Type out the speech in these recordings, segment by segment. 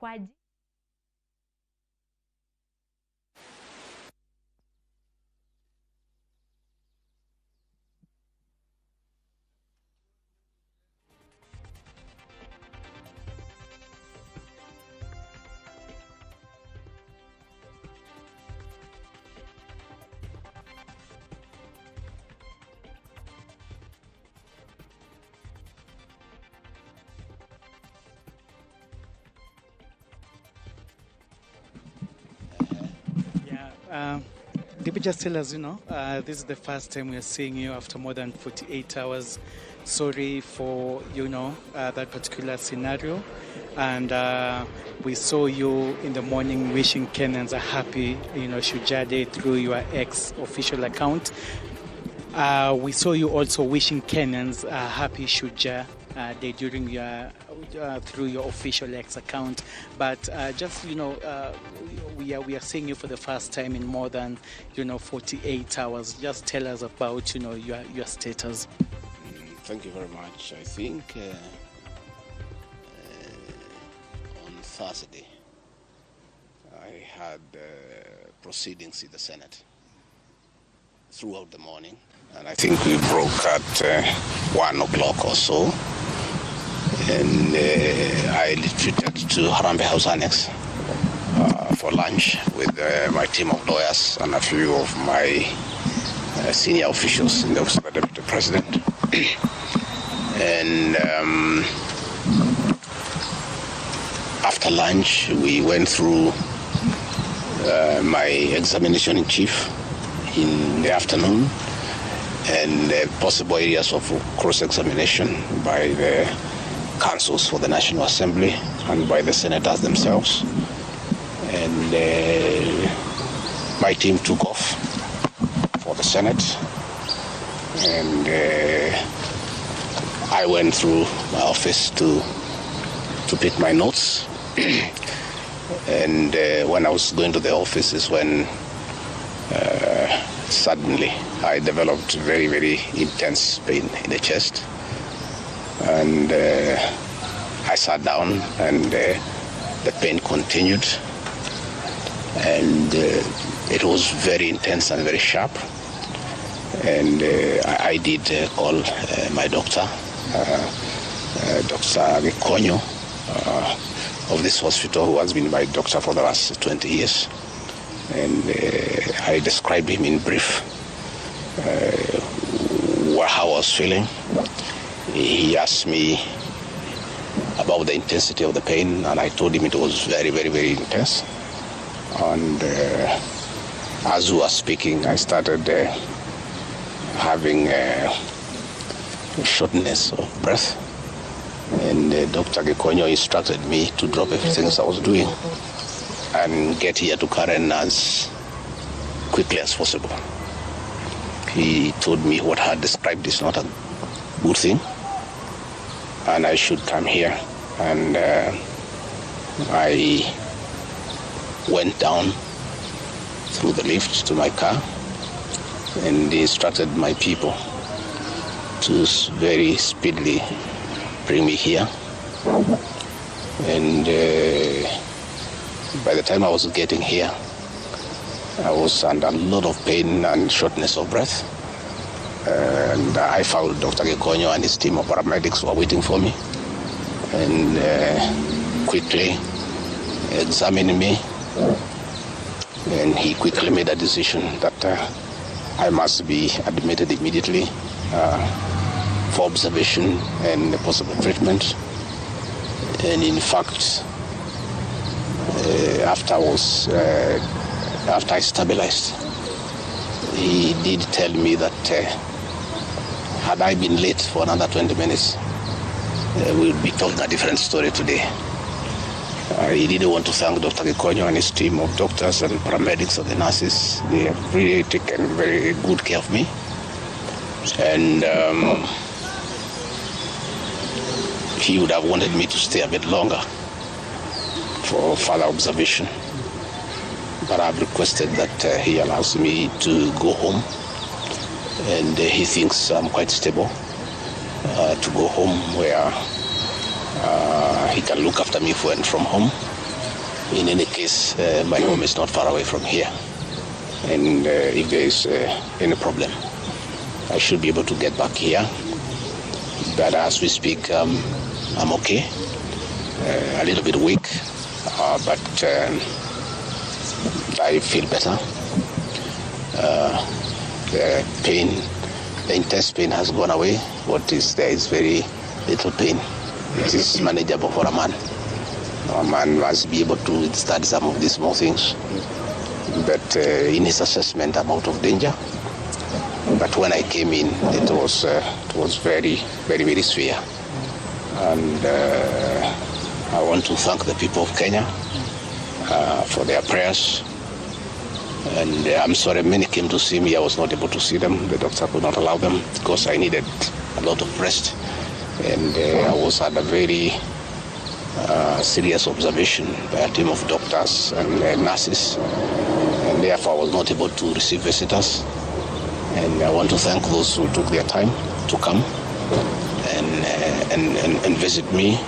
kwa Did we just tell us, this is the first time we are seeing you after more than 48 hours. Sorry for, that particular scenario. And we saw you in the morning wishing Kenyans a happy, Shujaa Day through your ex-official account. We saw you also wishing Kenyans a happy Shujaa Day during through your official X account, but we are seeing you for the first time in more than 48 hours. Just tell us about your status. Thank you very much. I think on Thursday I had proceedings in the Senate throughout the morning, and I think we broke at 1 o'clock or so. And I retreated to Harambee House Annex for lunch with my team of lawyers and a few of my senior officials in the Office of the Deputy President. And after lunch, we went through my examination in chief in the afternoon and possible areas of cross-examination by the councils for the National Assembly and by the senators themselves. And my team took off for the Senate, and I went through my office to pick my notes. And when I was going to the office is when suddenly I developed very, very intense pain in the chest. And I sat down, and the pain continued, and it was very intense and very sharp. And I did call my doctor, Dr. Gikonyo, of this hospital, who has been my doctor for the last 20 years. And I described him in brief how I was feeling. He asked me about the intensity of the pain, and I told him it was very, very, very intense. And as we were speaking, I started having shortness of breath. And Dr. Gikonyo instructed me to drop everything I was doing and get here to Karen as quickly as possible. He told me what I had described is not a good thing, and I should come here. And I went down through the lift to my car, and he instructed my people to very speedily bring me here. And by the time I was getting here, I was under a lot of pain and shortness of breath. And I found Dr. Gikonyo and his team of paramedics were waiting for me, and quickly examined me. And he quickly made a decision that I must be admitted immediately for observation and possible treatment. And in fact, after I stabilized, he did tell me that had I been late for another 20 minutes, we would be telling a different story today. He didn't want to thank Dr. Gikonyo and his team of doctors and paramedics and the nurses. They have really taken very good care of me. And he would have wanted me to stay a bit longer for further observation. But I've requested that he allows me to go home. And he thinks I'm quite stable to go home, where he can look after me when from home. In any case, my home is not far away from here. And if there is any problem, I should be able to get back here. But as we speak, I'm okay. A little bit weak, but I feel better. The pain, the intense pain has gone away. What is there is very little pain. It is manageable for a man. A man must be able to study some of these small things. But in his assessment, I'm out of danger. But when I came in, it was very, very, very severe. And I want to thank the people of Kenya for their prayers. And I'm sorry, many came to see me. I was not able to see them. The doctor could not allow them because I needed a lot of rest. And I was at a very serious observation by a team of doctors and nurses. And therefore, I was not able to receive visitors. And I want to thank those who took their time to come and visit me.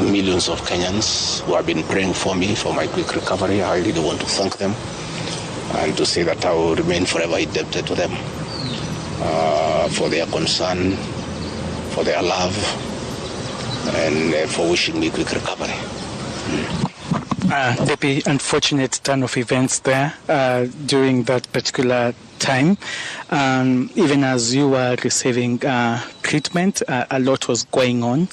Millions of Kenyans who have been praying for me for my quick recovery. I really want to thank them and to say that I will remain forever indebted to them for their concern, for their love, and for wishing me quick recovery. The unfortunate turn of events there during that particular time. Even as you were receiving treatment, a lot was going on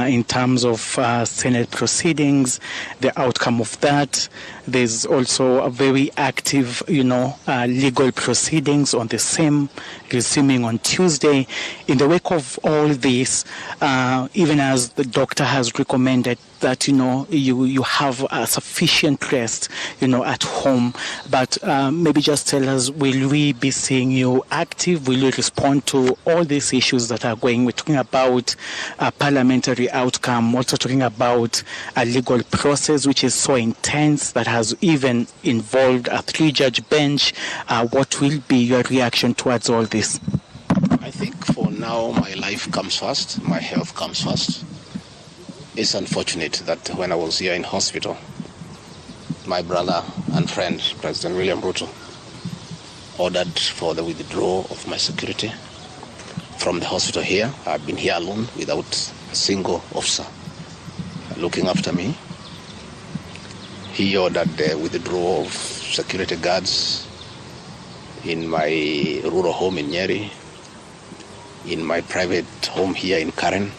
in terms of Senate proceedings, the outcome of that. There's also a very active, legal proceedings on the same, resuming on Tuesday. In the wake of all this, even as the doctor has recommended that, you have a sufficient rest, at home, but maybe just tell us, will we be seeing you active? Will you respond to all these issues that are going? We're talking about a parliamentary outcome, also talking about a legal process which is so intense that has even involved a 3-judge bench. What will be your reaction towards all this? I think for now, my life comes first, my health comes first. It's unfortunate that when I was here in hospital, my brother and friend, President William Ruto, ordered for the withdrawal of my security from the hospital here. I've been here alone without a single officer looking after me. He ordered the withdrawal of security guards in my rural home in Nyeri, in my private home here in Karen,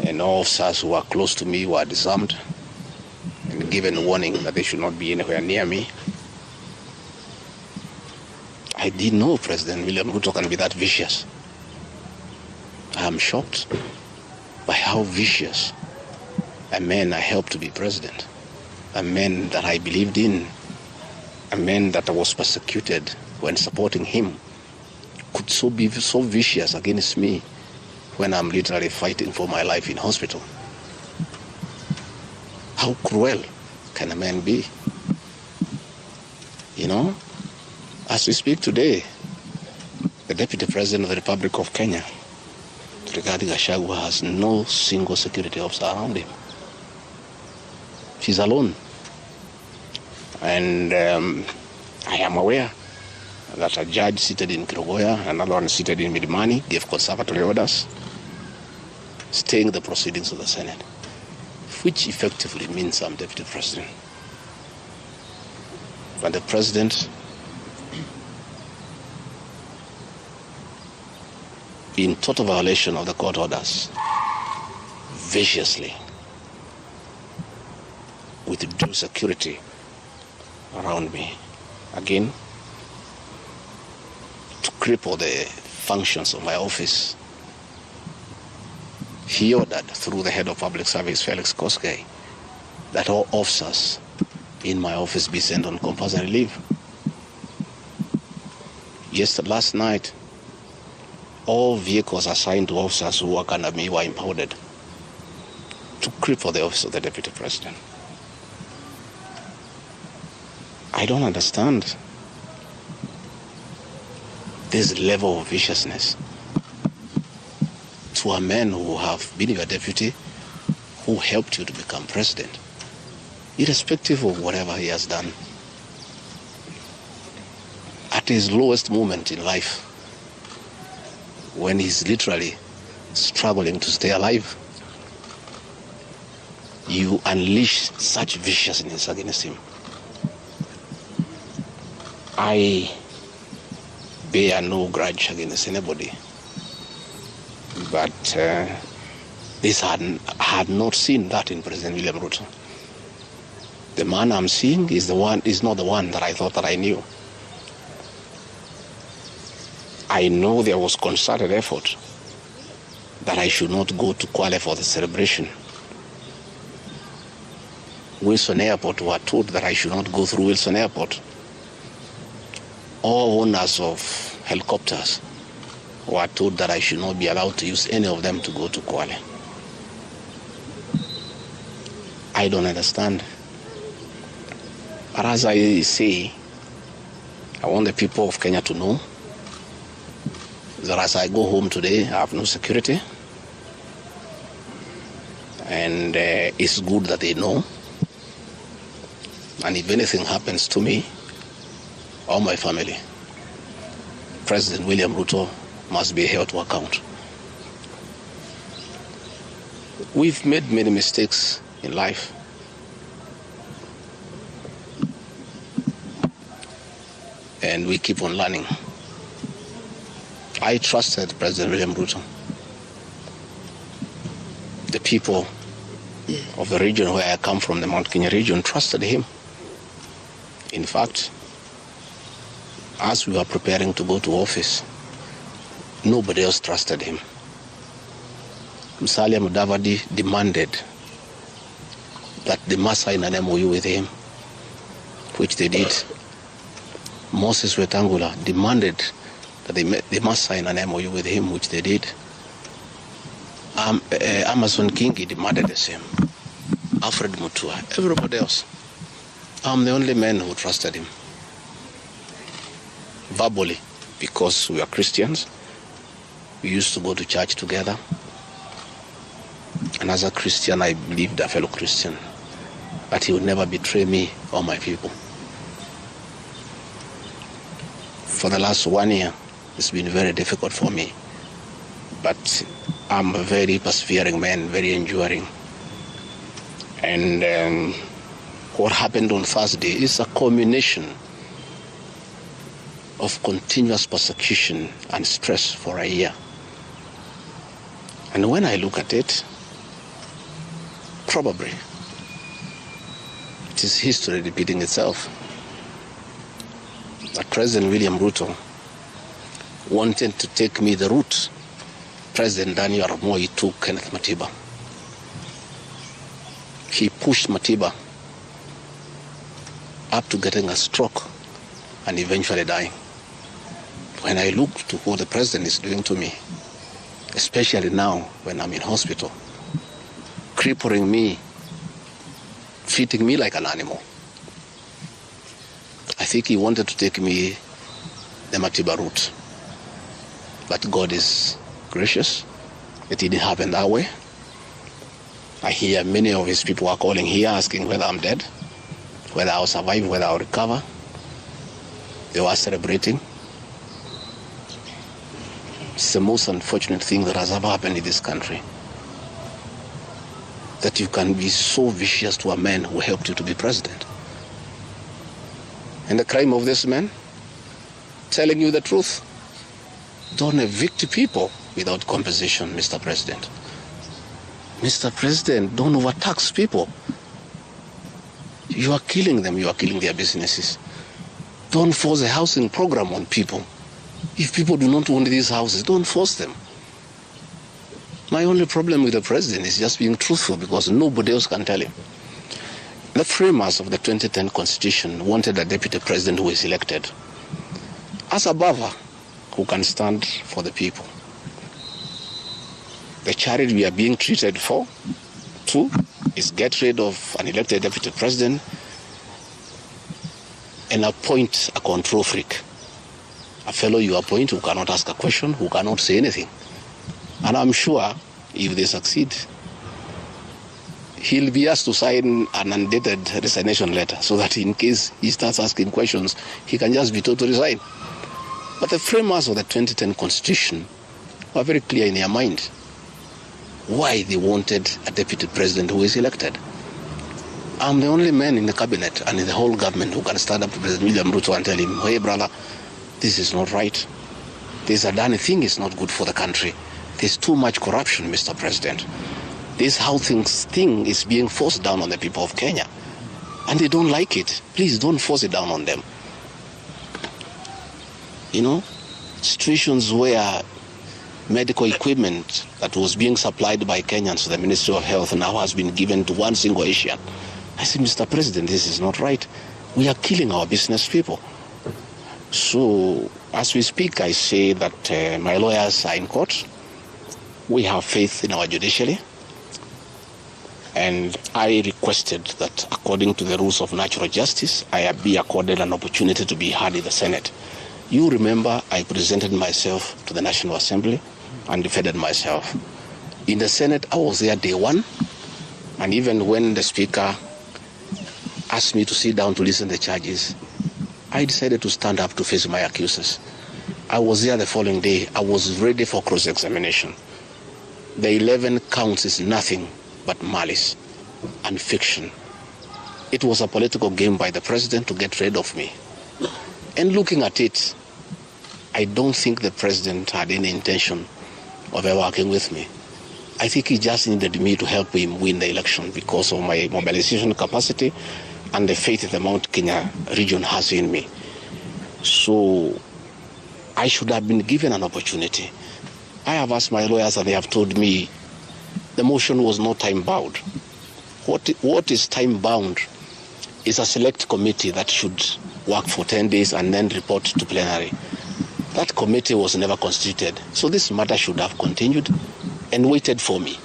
and all officers who were close to me were disarmed and given warning that they should not be anywhere near me. I didn't know President William Ruto can be that vicious. I am shocked by how vicious a man I helped to be president, a man that I believed in, a man that I was persecuted when supporting him, could be so vicious against me when I'm literally fighting for my life in hospital. How cruel can a man be? As we speak today, the Deputy President of the Republic of Kenya, Gachagua, has no single security officer around him. He's alone. And I am aware that a judge seated in Kirogoya, another one seated in Midimani, gave conservatory orders staying the proceedings of the Senate, which effectively means I'm Deputy President. But the President, in total violation of the court orders, viciously, with due security around me, again, to cripple the functions of my office, he ordered through the head of public service, Felix Koskei, that all officers in my office be sent on compulsory leave. Last night, all vehicles assigned to officers who work under me were impounded to cripple the office of the Deputy President. I don't understand this level of viciousness to a man who have been your deputy, who helped you to become president, irrespective of whatever he has done. At his lowest moment in life, when he's literally struggling to stay alive, you unleash such viciousness against him. I bear no grudge against anybody, but this had not seen that in President William Ruto. The man I'm seeing is not the one that I thought that I knew. I know there was concerted effort that I should not go to Kwaria for the celebration. Wilson Airport were told that I should not go through Wilson Airport. All owners of helicopters were told that I should not be allowed to use any of them to go to Kwaria. I don't understand. But as I say, I want the people of Kenya to know that as I go home today, I have no security. And it's good that they know. And if anything happens to me or my family, President William Ruto must be held to account. We've made many mistakes in life. And we keep on learning. I trusted President William Ruto. The people of the region where I come from, the Mount Kenya region, trusted him. In fact, as we were preparing to go to office, nobody else trusted him. Musalia Mudavadi demanded that they must sign an MOU with him, which they did. Moses Wetangula demanded that they must sign an MOU with him, which they did. Amason Kingi demanded the same. Alfred Mutua, everybody else. I'm the only man who trusted him. Verbally, because we are Christians. We used to go to church together. And as a Christian, I believed a fellow Christian that he would never betray me or my people. For the last 1 year, it's been very difficult for me. But I'm a very persevering man, very enduring. And what happened on Thursday is a culmination of continuous persecution and stress for a year. And when I look at it, probably it is history repeating itself. That President William Ruto wanted to take me the route President Daniel Arap Moi took Kenneth Matiba. He pushed Matiba up to getting a stroke and eventually dying. When I look to what the president is doing to me, especially now when I'm in hospital, crippling me, treating me like an animal, I think he wanted to take me the Matiba route. But God is gracious. It didn't happen that way. I hear many of his people are calling here asking whether I'm dead, whether I'll survive, whether I'll recover. They were celebrating. It's the most unfortunate thing that has ever happened in this country. That you can be so vicious to a man who helped you to be president. And the crime of this man, telling you the truth. Don't evict people without compensation, Mr. President. Mr. President, don't overtax people. You are killing them, you are killing their businesses. Don't force a housing program on people. If people do not want these houses, don't force them. My only problem with the president is just being truthful, because nobody else can tell him. The framers of the 2010 Constitution wanted a deputy president who is elected as a buffer who can stand for the people. The charity we are being treated for, too, is get rid of an elected deputy president and appoint a control freak. A fellow you appoint who cannot ask a question, who cannot say anything. And I'm sure if they succeed, he'll be asked to sign an undated resignation letter so that in case he starts asking questions, he can just be told to resign. But the framers of the 2010 Constitution were very clear in their mind why they wanted a deputy president who is elected. I'm the only man in the cabinet and in the whole government who can stand up to President William Ruto and tell him, hey brother, this is not right. This Adani thing is not good for the country. There's too much corruption, Mr. President. This how thing is being forced down on the people of Kenya. And they don't like it. Please don't force it down on them. You know, situations where medical equipment that was being supplied by Kenyans to the Ministry of Health now has been given to one single Asian. I said, Mr. President, this is not right. We are killing our business people. So, as we speak, I say that my lawyers are in court. We have faith in our judiciary. And I requested that, according to the rules of natural justice, I be accorded an opportunity to be heard in the Senate. You remember I presented myself to the National Assembly and defended myself. In the Senate, I was there day one. And even when the Speaker asked me to sit down to listen to the charges, I decided to stand up to face my accusers. I was there the following day. I was ready for cross-examination. The 11 counts is nothing but malice and fiction. It was a political game by the president to get rid of me. And looking at it, I don't think the president had any intention of ever working with me. I think he just needed me to help him win the election because of my mobilization capacity and the faith that the Mount Kenya region has in me. So I should have been given an opportunity. I have asked my lawyers and they have told me the motion was not time-bound. What is time-bound is a select committee that should work for 10 days and then report to plenary. That committee was never constituted, so this matter should have continued and waited for me.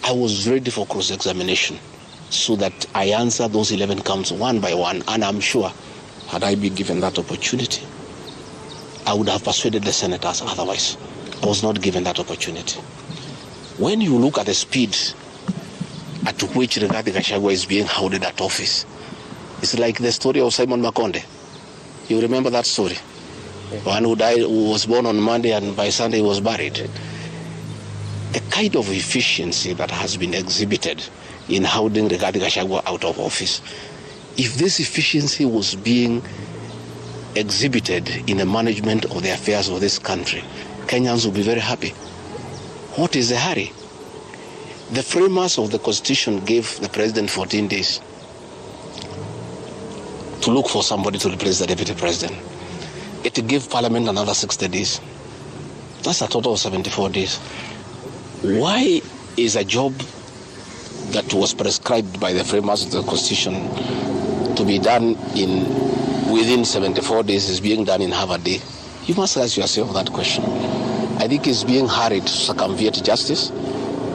I was ready for cross-examination so that I answer those 11 counts one by one, and I'm sure had I been given that opportunity, I would have persuaded the senators otherwise. I was not given that opportunity. When you look at the speed at which Gachagua is being hounded at office, it's like the story of Simon Makonde. You remember that story? One who died, who was born on Monday and by Sunday was buried. The kind of efficiency that has been exhibited in hounding Gachagua out of office, if this efficiency was being exhibited in the management of the affairs of this country, Kenyans would be very happy. What is the hurry? The framers of the Constitution gave the president 14 days to look for somebody to replace the deputy president. It gave Parliament another 60 days. That's a total of 74 days. Why is a job that was prescribed by the framers of the Constitution to be done within 74 days is being done in half a day? You must ask yourself that question. I think it's being hurried to circumvent justice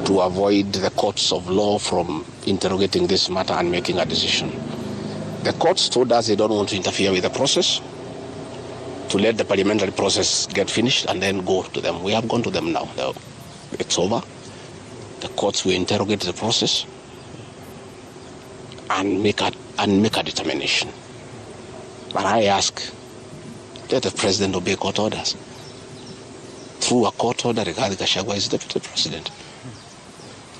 to avoid the courts of law from interrogating this matter and making a decision. The courts told us they don't want to interfere with the process, to let the parliamentary process get finished and then go to them. We have gone to them now. It's over. The courts will interrogate the process and make a determination. But I ask, let the president obey court orders. Through a court order, Gachagua is deputy president.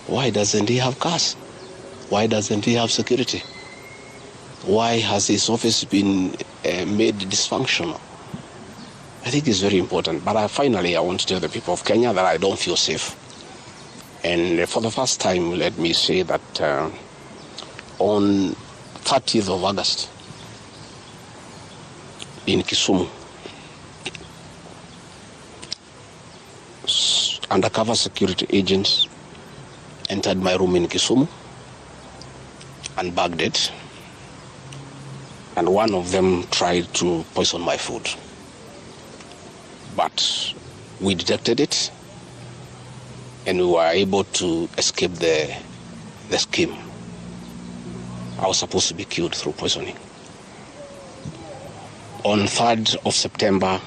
Why doesn't he have cars? Why doesn't he have security? Why has his office been made dysfunctional? I think it's very important. But finally, I want to tell the people of Kenya that I don't feel safe. And for the first time, let me say that on 30th of August, in Kisumu, undercover security agents entered my room in Kisumu and bagged it. And one of them tried to poison my food. But we detected it and we were able to escape the scheme. I was supposed to be killed through poisoning. On 3rd of September,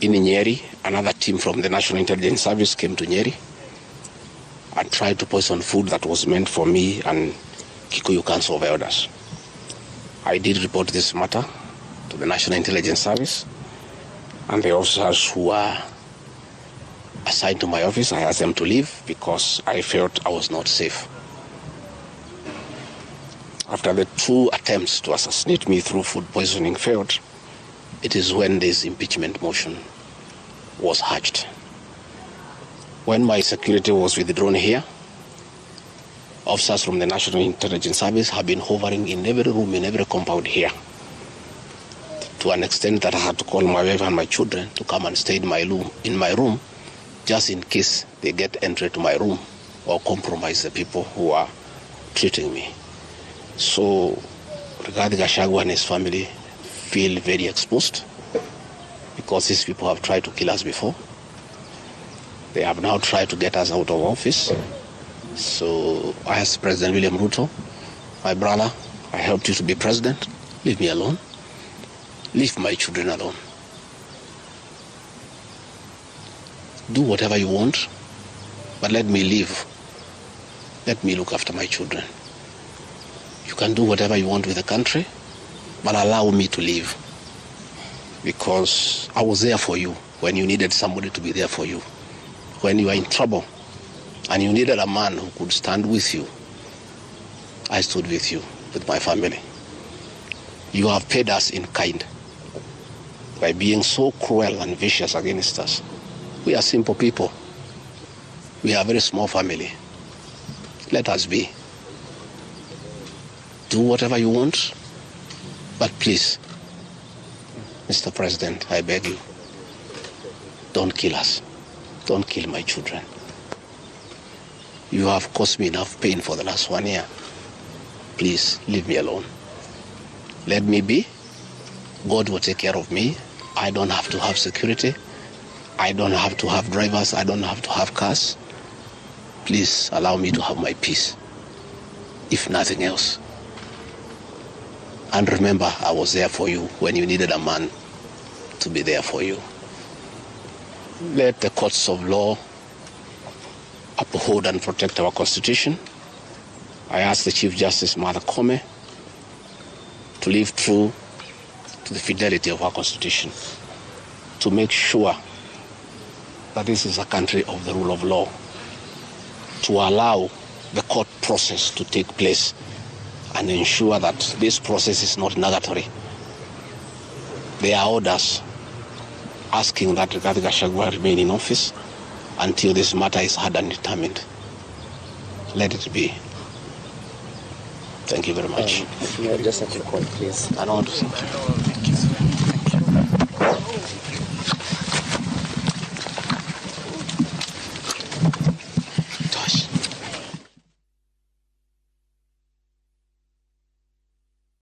in Nyeri, another team from the National Intelligence Service came to Nyeri and tried to poison food that was meant for me and Kikuyu Council of Elders. I did report this matter to the National Intelligence Service, and the officers who were assigned to my office, I asked them to leave because I felt I was not safe. After the 2 attempts to assassinate me through food poisoning failed, it is when this impeachment motion was hatched. When my security was withdrawn here, officers from the National Intelligence Service have been hovering in every room, in every compound here, to an extent that I had to call my wife and my children to come and stay in my room, just in case they get entry to my room or compromise the people who are treating me. So, regarding Gachagua and his family, feel very exposed because these people have tried to kill us before. They have now tried to get us out of office. So I asked President William Ruto, my brother, I helped you to be president. Leave me alone. Leave my children alone. Do whatever you want, but let me live. Let me look after my children. You can do whatever you want with the country, but allow me to live. Because I was there for you when you needed somebody to be there for you. When you are in trouble and you needed a man who could stand with you, I stood with you, with my family. You have paid us in kind by being so cruel and vicious against us. We are simple people. We are a very small family. Let us be. Do whatever you want, but please, Mr. President, I beg you, don't kill us. Don't kill my children. You have caused me enough pain for the last 1 year. Please, leave me alone. Let me be. God will take care of me. I don't have to have security. I don't have to have drivers. I don't have to have cars. Please allow me to have my peace, if nothing else. And remember, I was there for you when you needed a man to be there for you. Let the courts of law uphold and protect our Constitution. I ask the Chief Justice, Martha Koome, to live true to the fidelity of our Constitution, to make sure that this is a country of the rule of law, to allow the court process to take place and ensure that this process is not nugatory. There are orders asking that Rigathi Gachagua remain in office until this matter is heard and determined. Let it be. Thank you very much. Just a quick one, please. I don't want to say.